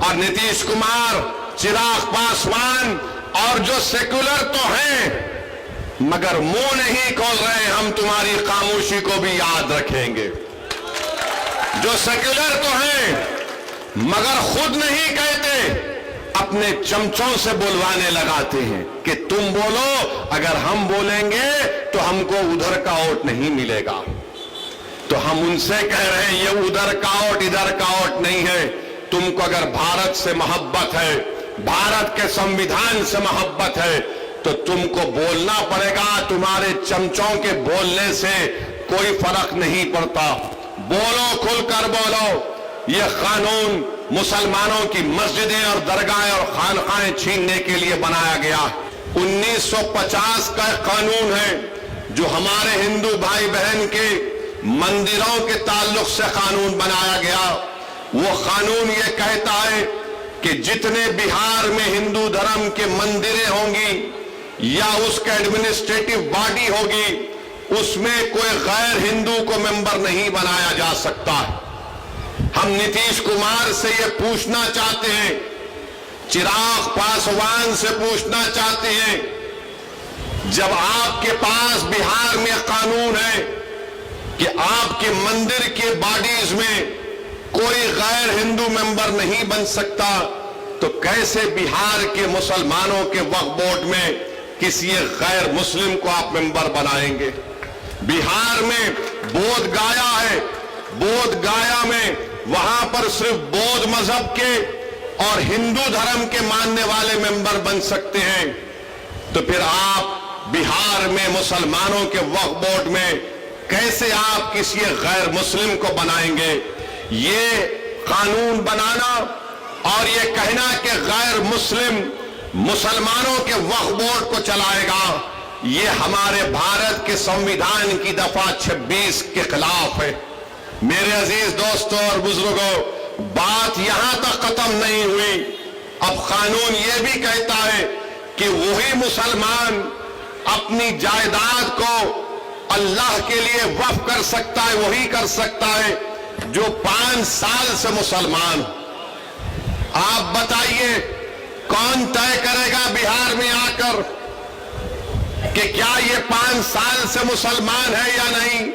اور نتیش کمار، چراغ پاسوان اور جو سیکولر تو ہیں مگر منہ نہیں کھول رہے، ہم تمہاری خاموشی کو بھی یاد رکھیں گے۔ جو سیکولر تو ہیں مگر خود نہیں کہتے، اپنے چمچوں سے بلوانے لگاتے ہیں کہ تم بولو، اگر ہم بولیں گے تو ہم کو ادھر کا ووٹ نہیں ملے گا۔ تو ہم ان سے کہہ رہے ہیں یہ ادھر کا ووٹ ادھر کا ووٹ نہیں ہے۔ تم کو اگر بھارت سے محبت ہے، بھارت کے سمویدھان سے محبت ہے تو تم کو بولنا پڑے گا۔ تمہارے چمچوں کے بولنے سے کوئی فرق نہیں پڑتا۔ بولو، کھل کر بولو۔ یہ قانون مسلمانوں کی مسجدیں اور درگاہیں اور خانقاہیں چھیننے کے لیے بنایا گیا۔ 1950 کا قانون ہے جو ہمارے ہندو بھائی بہن کے مندروں کے تعلق سے قانون بنایا گیا۔ وہ قانون یہ کہتا ہے کہ جتنے بہار میں ہندو دھرم کے مندریں ہوں گی یا اس کا ایڈمنسٹریٹو باڈی ہوگی، اس میں کوئی غیر ہندو کو ممبر نہیں بنایا جا سکتا۔ ہم نتیش کمار سے یہ پوچھنا چاہتے ہیں، چراغ پاسوان سے پوچھنا چاہتے ہیں، جب آپ کے پاس بہار میں قانون ہے کہ آپ کے مندر کے باڈیز میں کوئی غیر ہندو ممبر نہیں بن سکتا، تو کیسے بہار کے مسلمانوں کے وقف بورڈ میں کسی غیر مسلم کو آپ ممبر بنائیں گے؟ بہار میں بودھ گایا ہے، بودھ گایا میں وہاں پر صرف بودھ مذہب کے اور ہندو دھرم کے ماننے والے ممبر بن سکتے ہیں، تو پھر آپ بہار میں مسلمانوں کے وقف بورڈ میں کیسے آپ کسی غیر مسلم کو بنائیں گے؟ یہ قانون بنانا اور یہ کہنا کہ غیر مسلم مسلمانوں کے وقف بورڈ کو چلائے گا، یہ ہمارے بھارت کے سمویدھان کی دفعہ 26 کے خلاف ہے۔ میرے عزیز دوستوں اور بزرگوں، بات یہاں تک ختم نہیں ہوئی۔ اب قانون یہ بھی کہتا ہے کہ وہی مسلمان اپنی جائیداد کو اللہ کے لیے وقف کر سکتا ہے، وہی کر سکتا ہے جو 5 سال سے مسلمان۔ آپ بتائیے کون طے کرے گا بہار میں آ کر کہ کیا یہ 5 سال سے مسلمان ہے یا نہیں؟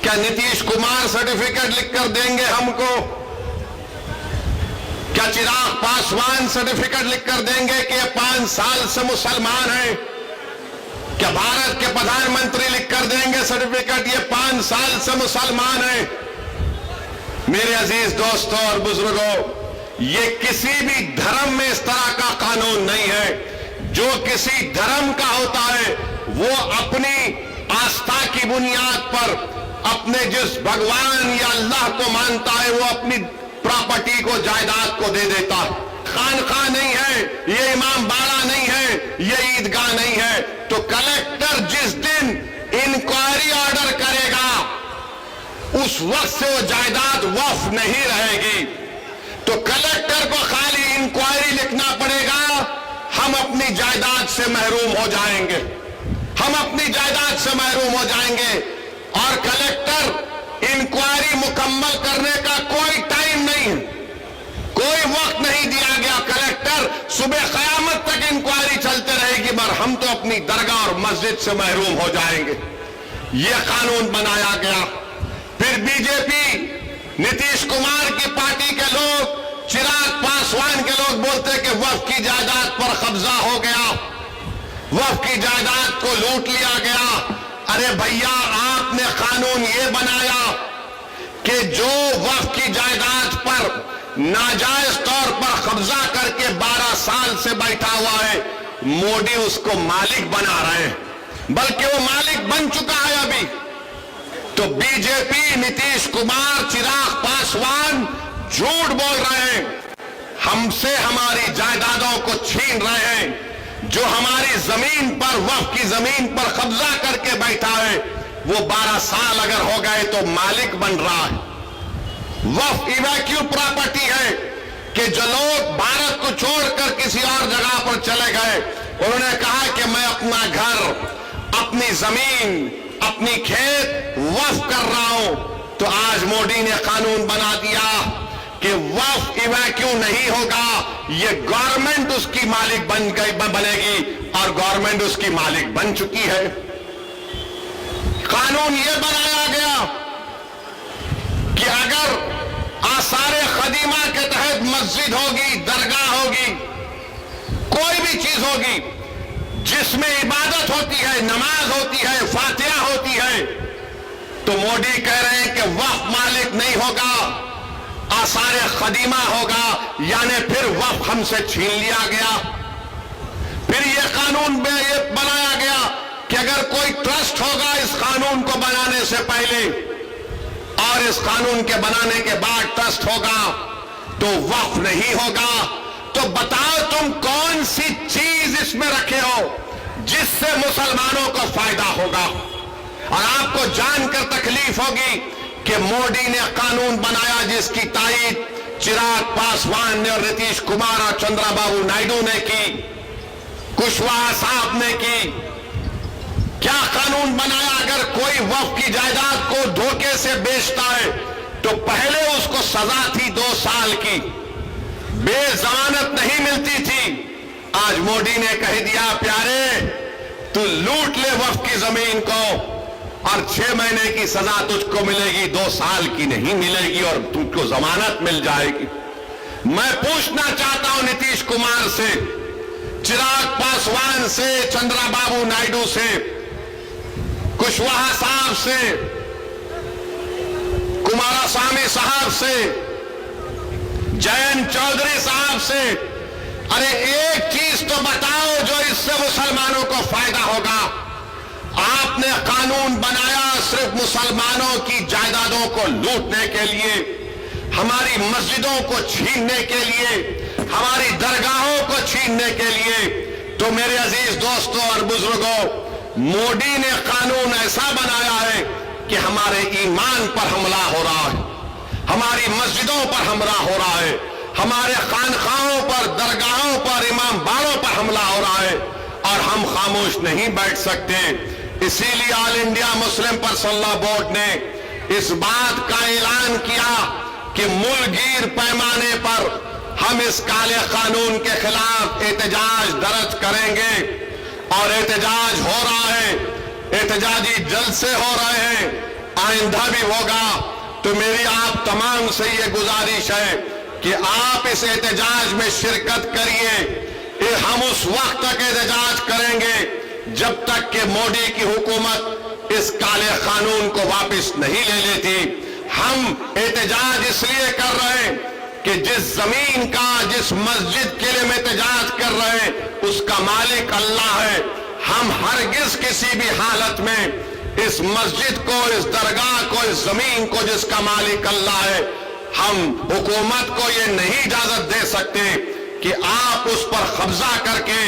کیا نتیش کمار سرٹیفکیٹ لکھ کر دیں گے ہم کو؟ کیا چراغ پاسوان سرٹیفکیٹ لکھ کر دیں گے کہ یہ 5 سال سے مسلمان ہیں؟ کیا بھارت کے پردھان منتری لکھ کر دیں گے سرٹیفکیٹ یہ 5 سال سے مسلمان ہیں؟ میرے عزیز دوستوں اور بزرگوں، یہ کسی بھی دھرم میں اس طرح کا قانون نہیں ہے۔ جو کسی دھرم کا ہوتا ہے وہ اپنی آستھا کی بنیاد پر اپنے جس بھگوان یا اللہ کو مانتا ہے وہ اپنی پراپرٹی کو، جائیداد کو دے دیتا ہے۔ خانقاہ نہیں ہے، یہ امام باڑہ نہیں ہے، یہ عیدگاہ نہیں ہے، تو کلیکٹر جس دن انکوائری آرڈر کرے گا اس وقت سے وہ جائیداد وقف نہیں رہے گی۔ تو کلیکٹر کو خالی انکوائری لکھنا پڑے گا، ہم اپنی جائیداد سے محروم ہو جائیں گے، ہم اپنی جائیداد سے محروم ہو جائیں گے۔ اور کلیکٹر انکوائری مکمل کرنے کا کوئی ٹائم نہیں ہے، کوئی وقت نہیں دیا گیا۔ کلیکٹر صبح قیامت تک انکوائری چلتے رہے گی، مگر ہم تو اپنی درگاہ اور مسجد سے محروم ہو جائیں گے۔ یہ قانون بنایا گیا۔ پھر بی جے پی، نتیش کمار کی پارٹی کے لوگ، چراغ پاسوان کے لوگ بولتے کہ وقف کی جائیداد پر قبضہ ہو گیا، وقف کی جائیداد کو لوٹ لیا گیا۔ ارے بھیا، آپ نے قانون یہ بنایا کہ جو وقف کی جائیداد پر ناجائز طور پر قبضہ کر کے 12 سال سے بیٹھا ہوا ہے، مودی اس کو مالک بنا رہے ہیں، بلکہ وہ مالک بن چکا ہے ابھی۔ تو بی جے پی، نتیش کمار، چراغ پاسوان جھوٹ بول رہے ہیں، ہم سے ہماری جائیدادوں کو چھین رہے ہیں۔ جو ہماری زمین پر، وقف کی زمین پر قبضہ کر کے بیٹھا ہے، وہ 12 سال اگر ہو گئے تو مالک بن رہا ہے۔ وقف ایویکیو پراپرٹی ہے کہ جو لوگ بھارت کو چھوڑ کر کسی اور جگہ پر چلے گئے، انہوں نے کہا کہ میں اپنا گھر، اپنی زمین، اپنی کھیت وقف کر رہا ہوں، تو آج مودی نے قانون بنا دیا کہ وقف ایویکیو نہیں ہوگا، یہ گورنمنٹ اس کی مالک بنے گی، اور گورنمنٹ اس کی مالک بن چکی ہے۔ قانون یہ بنایا گیا کہ اگر آثار قدیمہ کے تحت مسجد ہوگی، درگاہ ہوگی، کوئی بھی چیز ہوگی جس میں عبادت ہوتی ہے، نماز ہوتی ہے، فاتحہ ہوتی ہے، تو مودی کہہ رہے ہیں کہ وقف مالک نہیں ہوگا، آثار قدیمہ ہوگا، یعنی پھر وقف ہم سے چھین لیا گیا۔ پھر یہ قانون میں یہ بنایا گیا کہ اگر کوئی ٹرسٹ ہوگا اس قانون کو بنانے سے پہلے اور اس قانون کے بنانے کے بعد ٹرسٹ ہوگا تو وقف نہیں ہوگا۔ تو بتاؤ تم کون سی چیز اس میں رکھے ہو جس سے مسلمانوں کو فائدہ ہوگا؟ اور آپ کو جان کر تکلیف ہوگی کہ مودی نے قانون بنایا جس کی تائید چراغ پاسوان نے اور نتیش کمار اور چندرا بابو نائیڈو نے کی، کشواہا صاحب نے کی۔ کیا قانون بنایا؟ اگر کوئی وقف کی جائیداد کو دھوکے سے بیچتا ہے تو پہلے اس کو سزا تھی 2 سال کی، بے ضمانت نہیں ملتی تھی۔ آج مودی نے کہہ دیا پیارے تو لوٹ لے وقف کی زمین کو اور 6 مہینے کی سزا تجھ کو ملے گی، 2 سال کی نہیں ملے گی، اور تجھ کو ضمانت مل جائے گی۔ میں پوچھنا چاہتا ہوں نتیش کمار سے، چراغ پاسوان سے، چندرا بابو نائیڈو سے، کشواہا صاحب سے، کماراسوامی صاحب سے، جین چودھری صاحب سے، ارے ایک چیز تو بتاؤ جو اس سے مسلمانوں کو فائدہ ہوگا۔ آپ نے قانون بنایا صرف مسلمانوں کی جائیدادوں کو لوٹنے کے لیے، ہماری مسجدوں کو چھیننے کے لیے، ہماری درگاہوں کو چھیننے کے لیے۔ تو میرے عزیز دوستوں اور بزرگوں، مودی نے قانون ایسا بنایا ہے کہ ہمارے ایمان پر حملہ ہو رہا ہے، ہماری مسجدوں پر حملہ ہو رہا ہے، ہمارے خانقاہوں پر، درگاہوں پر، امام باڑوں پر حملہ ہو رہا ہے، اور ہم خاموش نہیں بیٹھ سکتے۔ اسی لیے آل انڈیا مسلم پرسنل لا بورڈ نے اس بات کا اعلان کیا کہ ملک گیر پیمانے پر ہم اس کالے قانون کے خلاف احتجاج درج کریں گے، اور احتجاج ہو رہا ہے، احتجاجی جلسے ہو رہے ہیں، آئندہ بھی ہوگا۔ تو میری آپ تمام سے یہ گزارش ہے کہ آپ اس احتجاج میں شرکت کریے۔ ہم اس وقت تک احتجاج کریں گے جب تک کہ مودی کی حکومت اس کالے قانون کو واپس نہیں لے لیتی۔ ہم احتجاج اس لیے کر رہے ہیں کہ جس زمین کا، جس مسجد کے لیے ہم احتجاج کر رہے ہیں اس کا مالک اللہ ہے۔ ہم ہرگز کسی بھی حالت میں اس مسجد کو، اس درگاہ کو، اس زمین کو جس کا مالک اللہ ہے، ہم حکومت کو یہ نہیں اجازت دے سکتے کہ آپ اس پر قبضہ کر کے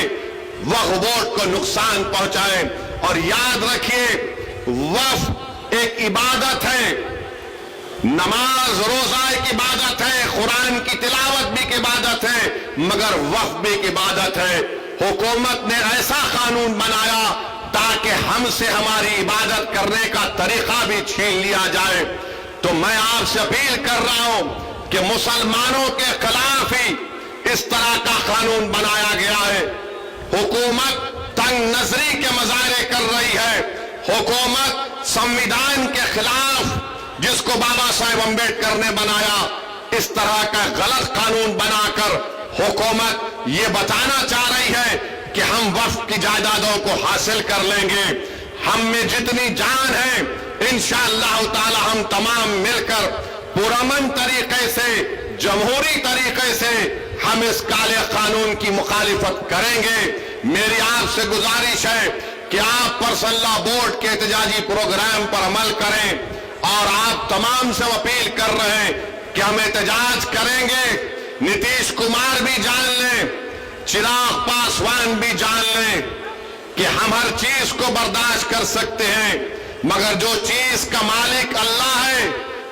وقف بورڈ کو نقصان پہنچائیں۔ اور یاد رکھیے وقف ایک عبادت ہے، نماز روزہ ایک عبادت ہے، قرآن کی تلاوت بھی ایک عبادت ہے، مگر وقف بھی ایک عبادت ہے۔ حکومت نے ایسا قانون بنایا تاکہ ہم سے ہماری عبادت کرنے کا طریقہ بھی چھین لیا جائے۔ تو میں آپ سے اپیل کر رہا ہوں کہ مسلمانوں کے خلاف ہی اس طرح کا قانون بنایا گیا ہے۔ حکومت تنگ نظری کے مظاہرے کر رہی ہے، حکومت سنویدھان کے خلاف جس کو بابا صاحب امبیڈکر نے بنایا، اس طرح کا غلط قانون بنا کر حکومت یہ بتانا چاہ رہی ہے کہ ہم وقف کی جائیدادوں کو حاصل کر لیں گے۔ ہم میں جتنی جان ہے انشاءاللہ تعالی ہم تمام مل کر پرامن طریقے سے، جمہوری طریقے سے ہم اس کالے قانون کی مخالفت کریں گے۔ میری آپ سے گزارش ہے کہ آپ پرسنل لا بورڈ کے احتجاجی پروگرام پر عمل کریں، اور آپ تمام سے اپیل کر رہے ہیں کہ ہم احتجاج کریں گے۔ نتیش کمار بھی جان لیں، چراغ پاسوان بھی جان لیں کہ ہم ہر چیز کو برداشت کر سکتے ہیں، مگر جو چیز کا مالک اللہ ہے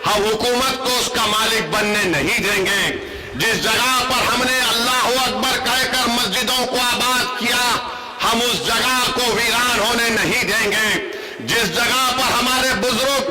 ہم حکومت کو اس کا مالک بننے نہیں دیں گے۔ جس جگہ پر ہم نے اللہ اکبر کہہ کر مسجدوں کو آباد کیا، ہم اس جگہ کو ویران ہونے نہیں دیں گے۔ جس جگہ پر ہمارے بزرگ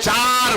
4